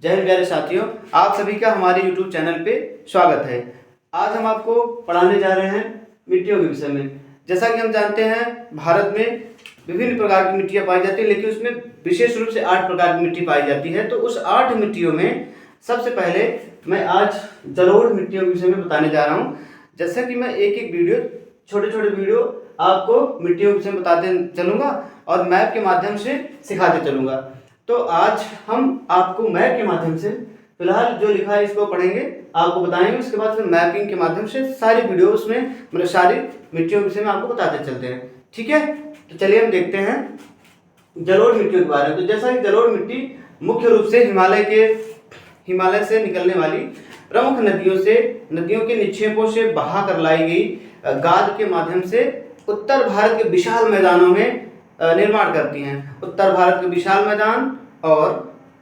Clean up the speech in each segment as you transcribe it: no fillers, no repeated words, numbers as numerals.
जय हिंद प्यारे साथियों, आप सभी का हमारे YouTube चैनल पे स्वागत है। आज हम आपको पढ़ाने जा रहे हैं मिट्टियों के विषय में। जैसा कि हम जानते हैं, भारत में विभिन्न प्रकार की मिट्टियाँ पाई जाती है, लेकिन उसमें विशेष रूप से 8 प्रकार की मिट्टी पाई जाती है। तो उस 8 मिट्टियों में सबसे पहले मैं आज जलोढ़ मिट्टियों के विषय में बताने जा रहा हूँ। जैसा कि मैं एक एक वीडियो, छोटे छोटे वीडियो आपको मिट्टियों के विषय में बताते चलूँगा और मैप के माध्यम से सिखाते चलूँगा। तो आज हम आपको मैप के माध्यम से फिलहाल जो लिखा है इसको पढ़ेंगे, आपको बताएंगे। उसके बाद फिर मैपिंग के माध्यम से सारी वीडियो उसमें मतलब सारी मिट्टियों के विषय में आपको बताते चलते हैं। ठीक है, तो चलिए हम देखते हैं जलोढ़ मिट्टियों के बारे में। तो जैसा कि जलोढ़ मिट्टी मुख्य रूप से हिमालय से निकलने वाली प्रमुख नदियों के निक्षेपों से बहा कर लाई गई गाद के माध्यम से उत्तर भारत के विशाल मैदानों में निर्माण करती हैं। उत्तर भारत के विशाल मैदान और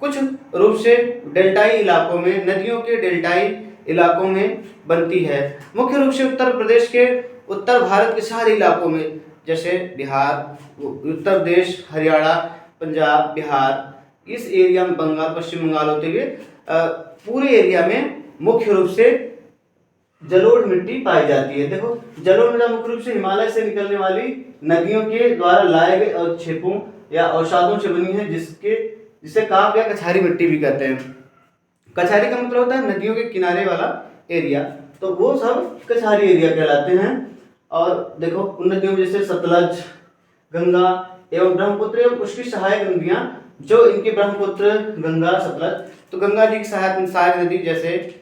कुछ रूप से डेल्टाई इलाकों में, नदियों के डेल्टाई इलाकों में बनती है। मुख्य रूप से उत्तर प्रदेश के उत्तर भारत के सारे इलाकों में, जैसे बिहार, उत्तर प्रदेश, हरियाणा, पंजाब, बिहार, इस एरिया में बंगाल, पश्चिम बंगाल होते हुए पूरे एरिया में मुख्य रूप से जलोढ़ मिट्टी पाई जाती है। देखो, जलोढ़ मिट्टी मुख्य रूप से हिमालय से निकलने वाली नदियों के द्वारा लाए गए अवक्षेपों या अवसादों से बनी है, जिसे काप या कछारी मिट्टी भी कहते हैं। कछारी का मतलब होता है नदियों के किनारे वाला एरिया, तो वो सब कछारी एरिया कहलाते हैं। और देखो, उन नदियों में जैसे सतलज, गंगा एवं ब्रह्मपुत्र एवं उसकी सहायक नदियां, जो इनके ब्रह्मपुत्र, गंगा, सतलज, तो गंगा जी की सहायक नदी जैसे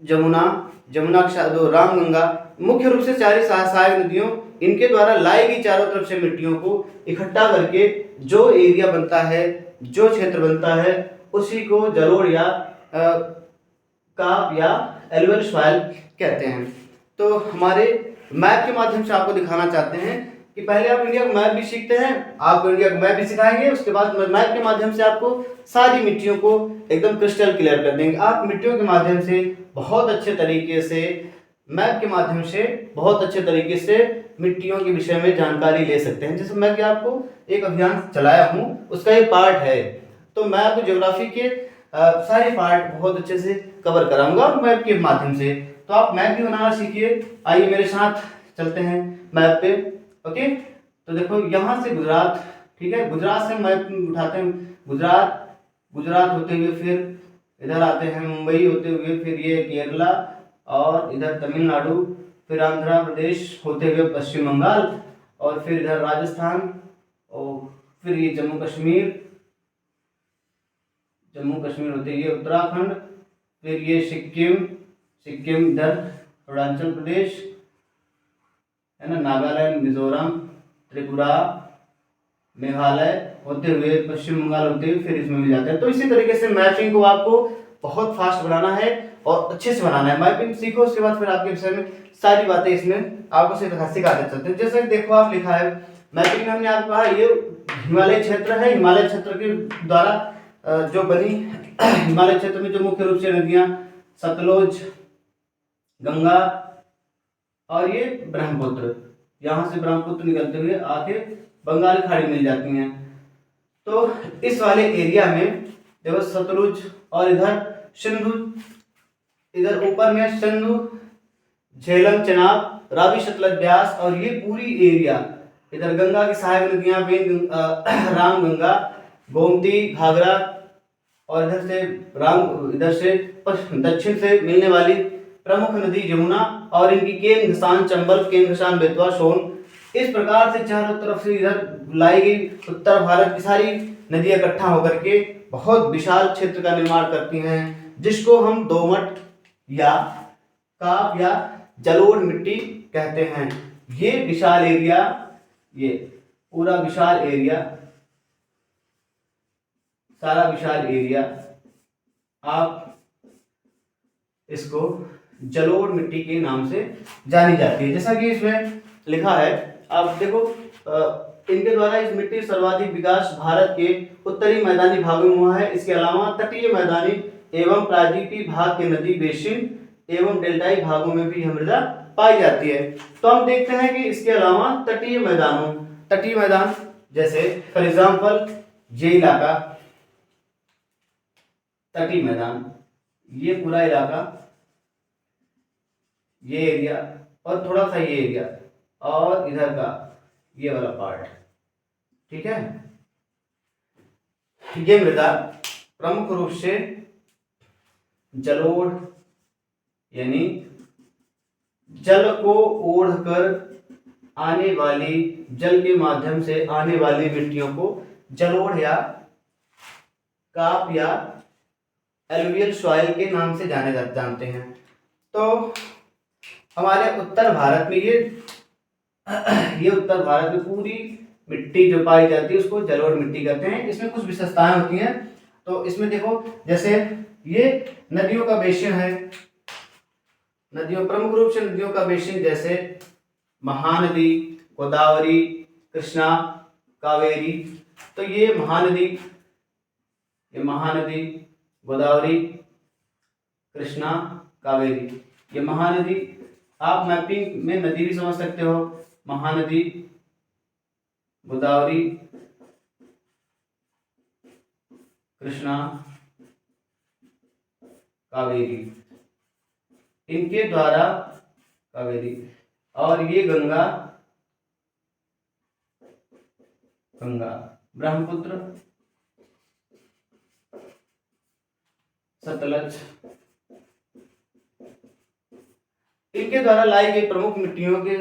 जमुना रामगंगा, मुख्य रूप से चार सहायक नदियों, इनके द्वारा लाई गई चारों तरफ से मिट्टियों को इकट्ठा करके जो एरिया बनता है, जो क्षेत्र बनता है, उसी को जलोढ़ या काप या एलुवियल सॉइल कहते हैं। तो हमारे मैप के माध्यम से आपको दिखाना चाहते हैं कि पहले आप इंडिया का मैप भी सीखते हैं, आपको इंडिया का मैप भी सिखाएंगे। उसके बाद मैप के माध्यम से आपको सारी मिट्टियों को एकदम क्रिस्टल क्लियर कर देंगे। आप मिट्टियों के माध्यम से बहुत अच्छे तरीके से, मैप के माध्यम से बहुत अच्छे तरीके से मिट्टियों के विषय में जानकारी ले सकते हैं। जैसे मैं क्या आपको एक अभियान चलाया हूँ, उसका एक पार्ट है, तो मैं आपको ज्योग्राफी के सारे पार्ट बहुत अच्छे से कवर कराऊंगा मैप के माध्यम से। तो आप मैप भी बनाना सीखिए। आइए मेरे साथ चलते हैं मैप पे। ओके, तो देखो यहाँ से गुजरात, ठीक है, गुजरात से मैप उठाते हैं। गुजरात होते हुए फिर इधर आते हैं, मुंबई होते हुए फिर ये केरला और इधर तमिलनाडु, फिर आंध्र प्रदेश होते हुए पश्चिम बंगाल और फिर इधर राजस्थान और फिर ये जम्मू कश्मीर होते हुए उत्तराखंड, फिर ये सिक्किम इधर अरुणाचल प्रदेश है ना, नागालैंड, मिजोरम, त्रिपुरा, मेघालय होते हुए पश्चिम बंगाल होते हुए फिर इसमें मिल जाते हैं। तो इसी तरीके से मैपिंग को आपको बहुत फास्ट बनाना है और अच्छे से बनाना है। मैपिंग सीखो, उसके बाद फिर आपके विषय में सारी बातें इसमें आपको सिखाते चलते हैं। जैसे देखो, आप लिखा है मैपिंग में, हमने आपको कहा ये हिमालय क्षेत्र है। हिमालय क्षेत्र के द्वारा जो बनी हिमालय क्षेत्र में जो मुख्य रूप से नदियां सतलुज, गंगा और ये ब्रह्मपुत्र, यहाँ से ब्रह्मपुत्र निकलते हुए आके बंगाल की खाड़ी मिल जाती हैं। तो इस वाले एरिया में देखो सतलुज और इधर सिंधु, इधर ऊपर में सिंधु, झेलम, चेनाब, रावी, सतलज, ब्यास और ये पूरी एरिया, इधर गंगा की सहायक नदियां रामगंगा, गोमती, घाघरा और इधर से दक्षिण से मिलने वाली प्रमुख नदी यमुना और इनकी केन, घसान, चंबल, केन, घसान, बेतवा, सोन, इस प्रकार से चारों तरफ से इधर लाई गई उत्तर भारत की सारी नदियां इकट्ठा होकर के बहुत विशाल क्षेत्र का निर्माण करती हैं, जिसको हम दोमट या काप या जलोढ़ मिट्टी कहते हैं। ये विशाल एरिया, ये पूरा विशाल एरिया, सारा विशाल एरिया, आप इसको जलोढ़ मिट्टी के नाम से जानी जाती है। जैसा कि इसमें लिखा है, आप देखो, इनके द्वारा इस मिट्टी सर्वाधिक विकास भारत के उत्तरी मैदानी भागों में हुआ है। इसके अलावा तटीय मैदानी एवं प्रायद्वीपीय भाग के नदी बेसिन एवं डेल्टाई भागों में भी यह मृदा पाई जाती है। तो हम देखते हैं कि इसके अलावा तटीय मैदान जैसे फॉर एग्जाम्पल ये इलाका, तटीय मैदान, ये पूरा इलाका, ये एरिया और थोड़ा सा ये एरिया और इधर का ये वाला पार्ट, ठीक है। ये मृदा प्रमुख रूप से जलोढ़ यानी जल को ओढ़कर आने वाली, जल के माध्यम से आने वाली मिट्टियों को जलोढ़ या काप या एलुवियल सॉइल के नाम से जानते हैं। तो हमारे उत्तर भारत में ये उत्तर भारत में पूरी मिट्टी जो पाई जाती है उसको जलोढ़ मिट्टी कहते हैं। इसमें कुछ विशेषताएं होती हैं। तो इसमें देखो, जैसे ये नदियों का बेसिन है, नदियों प्रमुख रूप से नदियों का बेसिन जैसे महानदी, गोदावरी, कृष्णा, कावेरी। तो ये महानदी, गोदावरी, कृष्णा, कावेरी, ये महानदी। आप मैपिंग में नदी भी समझ सकते हो, महानदी, गोदावरी, कृष्णा, कावेरी, इनके द्वारा, कावेरी, और ये गंगा, ब्रह्मपुत्र, सतलज, इनके द्वारा लाई गई प्रमुख मिट्टियों के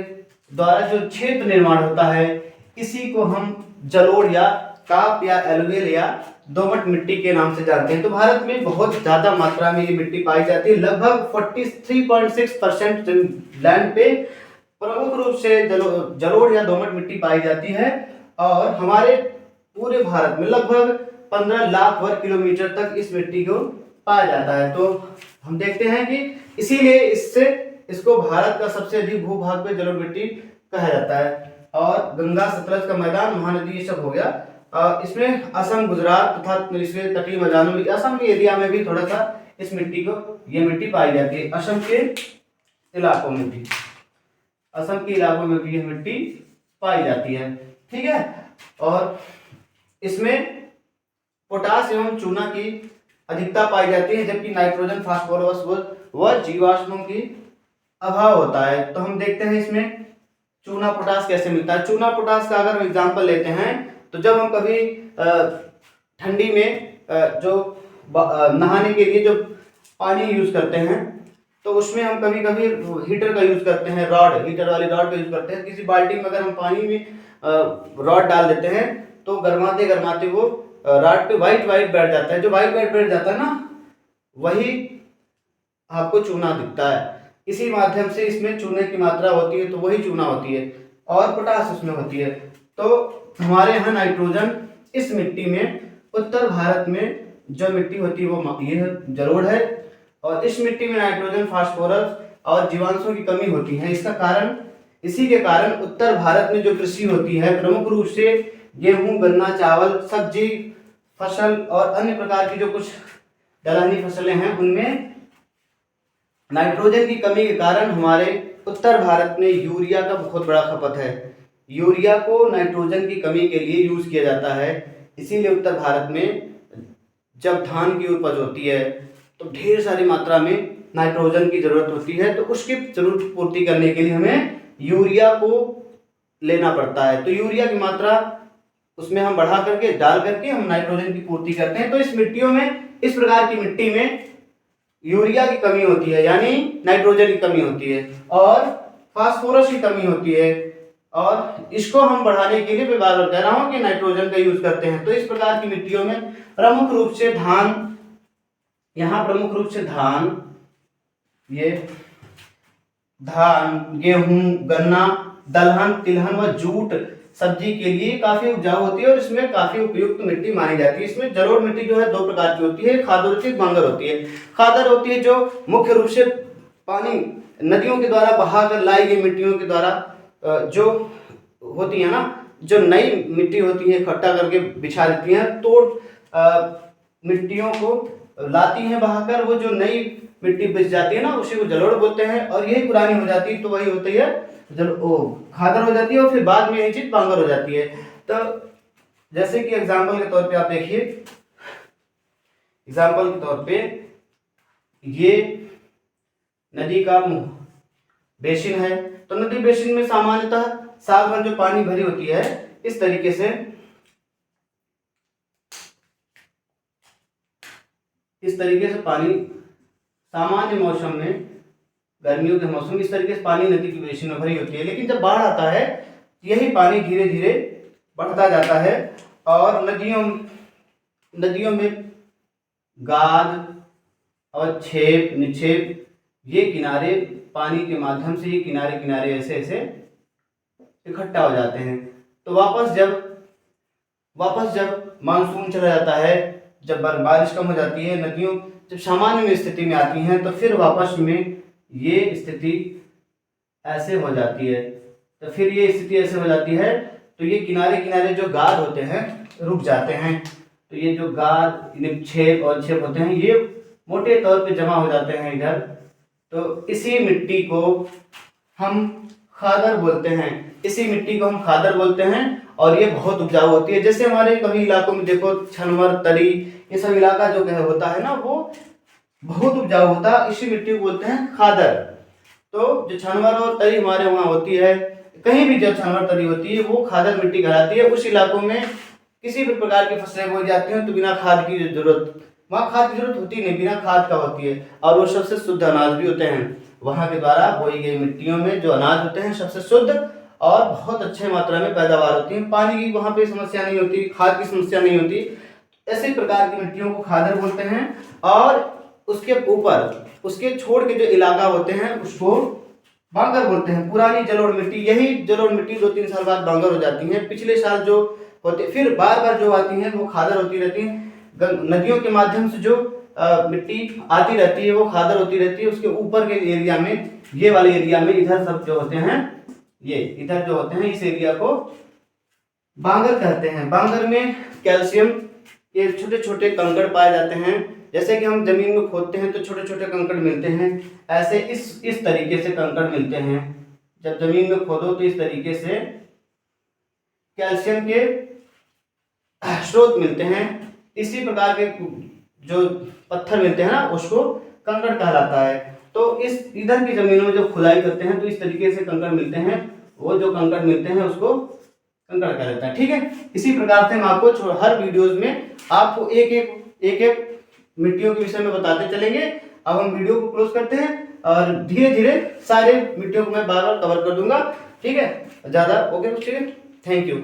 द्वारा जो क्षेत्र निर्माण होता है, इसी को हम जलोढ़ या काप या एलुवियल या दोमट मिट्टी के नाम से जानते हैं। तो भारत में बहुत ज्यादा मात्रा में ये मिट्टी पाई जाती है। लगभग 43.6% लैंड पे प्रमुख रूप से जलोढ़ या दोमट मिट्टी पाई जाती है। और हमारे पूरे भारत में लगभग 15 लाख वर्ग किलोमीटर तक इस मिट्टी को पाया जाता है। तो हम देखते हैं कि इसीलिए इसको भारत का सबसे अधिक भूभाग पे जलोढ़ मिट्टी कहा जाता है। और गंगा, सतलज का मैदान, महानदी, ये सब हो गया। इसमें असम, गुजरात तथा इसके तटीय मैदानों में, असम के एरिया में भी थोड़ा सा इस मिट्टी को, ये मिट्टी पाई जाती है। असम के इलाकों में भी, ये मिट्टी पाई जाती है, ठीक है। और इसमें पोटास एवं चूना की अधिकता पाई जाती है, जबकि नाइट्रोजन, फास्फोरस व जीवाश्मों की अभाव होता है। तो हम देखते हैं इसमें चूना पोटास कैसे मिलता है। चूना पोटास का अगर हम एग्जांपल लेते हैं, तो जब हम कभी ठंडी में जो नहाने के लिए जो पानी यूज करते हैं, तो उसमें हम कभी कभी हीटर का यूज करते हैं, हीटर वाली रॉड का यूज करते हैं। किसी बाल्टी में अगर हम पानी में रॉड डाल देते हैं, तो गरमाते वो रॉड पे वाइट बैठ जाता है। जो वाइट बैठ जाता है ना, वही आपको चूना दिखता है। इसी माध्यम से इसमें चूने की मात्रा होती है, तो वही चूना होती है और पोटास उसमें होती है। तो हमारे यहाँ नाइट्रोजन इस मिट्टी में, उत्तर भारत में जो मिट्टी होती है वो ये जलोढ़ है। और इस मिट्टी में नाइट्रोजन, फास्फोरस और जीवांशों की कमी होती है। इसी के कारण उत्तर भारत में जो कृषि होती है, प्रमुख रूप से गेहूं, गन्ना, चावल, सब्जी फसल और अन्य प्रकार की जो कुछ दलहनी फसलें हैं, उनमें नाइट्रोजन की कमी के कारण हमारे उत्तर भारत में यूरिया का बहुत बड़ा खपत है। यूरिया को नाइट्रोजन की कमी के लिए यूज किया जाता है। इसीलिए उत्तर भारत में जब धान की उपज होती है, तो ढेर सारी मात्रा में नाइट्रोजन की जरूरत होती है। तो उसकी जरूरत पूर्ति करने के लिए हमें यूरिया को लेना पड़ता है। तो यूरिया की मात्रा उसमें हम बढ़ा करके, डाल करके हम नाइट्रोजन की पूर्ति करते हैं। तो इस मिट्टियों में, इस प्रकार की मिट्टी में यूरिया की कमी होती है, यानी नाइट्रोजन की कमी होती है, और फास्फोरस की कमी होती है। और इसको हम बढ़ाने के लिए मैं बार बार कह रहा हूं कि नाइट्रोजन का यूज करते हैं। तो इस प्रकार की मिट्टियों में प्रमुख रूप से धान, यहाँ प्रमुख रूप से धान, ये धान, गेहूं, गन्ना, दलहन, तिलहन व जूट सब्जी के लिए काफी उपजाऊ होती है और इसमें काफी उपयुक्त मिट्टी मानी जाती है। इसमें जलोढ़ मिट्टी जो है दो प्रकार की होती है, खादर होती है, बांगर होती है। खादर होती है जो मुख्य रूप से पानी नदियों के द्वारा बहाकर लाई गई मिट्टियों के द्वारा जो होती है ना, जो नई मिट्टी होती है इकट्ठा करके बिछा देती हैं, तो मिट्टियों को लाती हैं बहाकर। वो जो नई मिट्टी बिछ जाती है ना, उसी को जलोढ़ बोलते हैं। और यही पुरानी हो जाती है, तो वही होती है खादर हो जाती है, और फिर बाद में यही चीज बांगर हो जाती है। तो जैसे कि एग्जाम्पल के तौर पे आप देखिए, एग्जाम्पल के तौर पे ये नदी का मुंह बेसिन है, तो नदी बेसिन में सामान्यतः साल भर जो पानी भरी होती है इस तरीके से पानी सामान्य मौसम में, गर्मियों के मौसम में इस तरीके से पानी नदी की बेसिन में भरी होती है। लेकिन जब बाढ़ आता है यही पानी धीरे धीरे बढ़ता जाता है और नदियों में गाद और छेप निक्षेप, ये किनारे पानी के माध्यम से ये किनारे किनारे ऐसे ऐसे इकट्ठा हो जाते हैं। तो वापस जब मानसून चला जाता है, जब बारिश कम हो जाती है, नदियों जब सामान्य में स्थिति में आती हैं, तो फिर वापस में ये स्थिति ऐसे हो जाती है। तो फिर ये स्थिति ऐसे हो जाती है तो ये किनारे किनारे जो गाद होते हैं रुक जाते हैं। तो ये जो गाद निक्षेप और छेप होते हैं ये मोटे तौर पे जमा हो जाते हैं इधर। तो इसी मिट्टी को हम खादर बोलते हैं और ये बहुत उपजाऊ होती है। जैसे हमारे कभी इलाकों में देखो छनवर, तरी, ये सब इलाका जो होता है ना वो बहुत उपजाऊ होता है, इसी मिट्टी को बोलते हैं खादर। तो जो छनवर और तरी हमारे वहाँ होती है, कहीं भी जो छनवर तरी होती है वो खादर मिट्टी कहलाती है। उस इलाकों में किसी भी प्रकार की फसलें बोई जाती हैं तो बिना खाद की जरूरत, वहाँ खाद की जरूरत होती नहीं, बिना खाद का होती है। और वो सबसे शुद्ध अनाज भी होते हैं। वहाँ के द्वारा बोई गई मिट्टियों में जो अनाज होते हैं सबसे शुद्ध और बहुत अच्छे मात्रा में पैदावार होती है। पानी की वहाँ पे समस्या नहीं होती, खाद की समस्या नहीं होती। ऐसे प्रकार की मिट्टियों को खादर बोलते हैं। और उसके ऊपर उसके छोड़ के जो इलाका होते हैं उसको बांगर बोलते हैं। पुरानी जलोढ़ मिट्टी, यही जलोढ़ मिट्टी 2-3 साल बाद बांगर हो जाती है। पिछले साल जो होते फिर बार बार जो आती हैं वो खादर होती रहती हैं। नदियों के माध्यम से जो मिट्टी आती रहती है वो खादर होती रहती है। उसके ऊपर के एरिया में, ये वाले एरिया में इधर सब जो होते हैं, ये इधर जो होते हैं इस एरिया को बांगर कहते हैं। बांगर में कैल्शियम के छोटे छोटे कंकड़ पाए जाते हैं। जैसे कि हम जमीन में खोदते हैं तो छोटे छोटे कंकड़ मिलते हैं, ऐसे इस तरीके से कंकड़ मिलते हैं। जब जमीन में खोदो तो इस तरीके से कैल्शियम के स्रोत मिलते हैं। इसी प्रकार के जो पत्थर मिलते हैं ना उसको कंकड़ कहलाता है। तो इस इधर की जमीनों में जब खुदाई करते हैं तो इस तरीके से कंकड़ मिलते हैं, वो जो कंकड़ मिलते हैं उसको कंकड़ कहा जाता है। ठीक है, इसी प्रकार से हम आपको हर वीडियोस में आपको एक एक मिट्टियों के विषय में बताते चलेंगे। अब हम वीडियो को क्लोज करते हैं और धीरे धीरे सारे मिट्टियों को मैं बार बार कवर कर दूंगा। ठीक है, ज्यादा ओके, ठीक है, थैंक यू।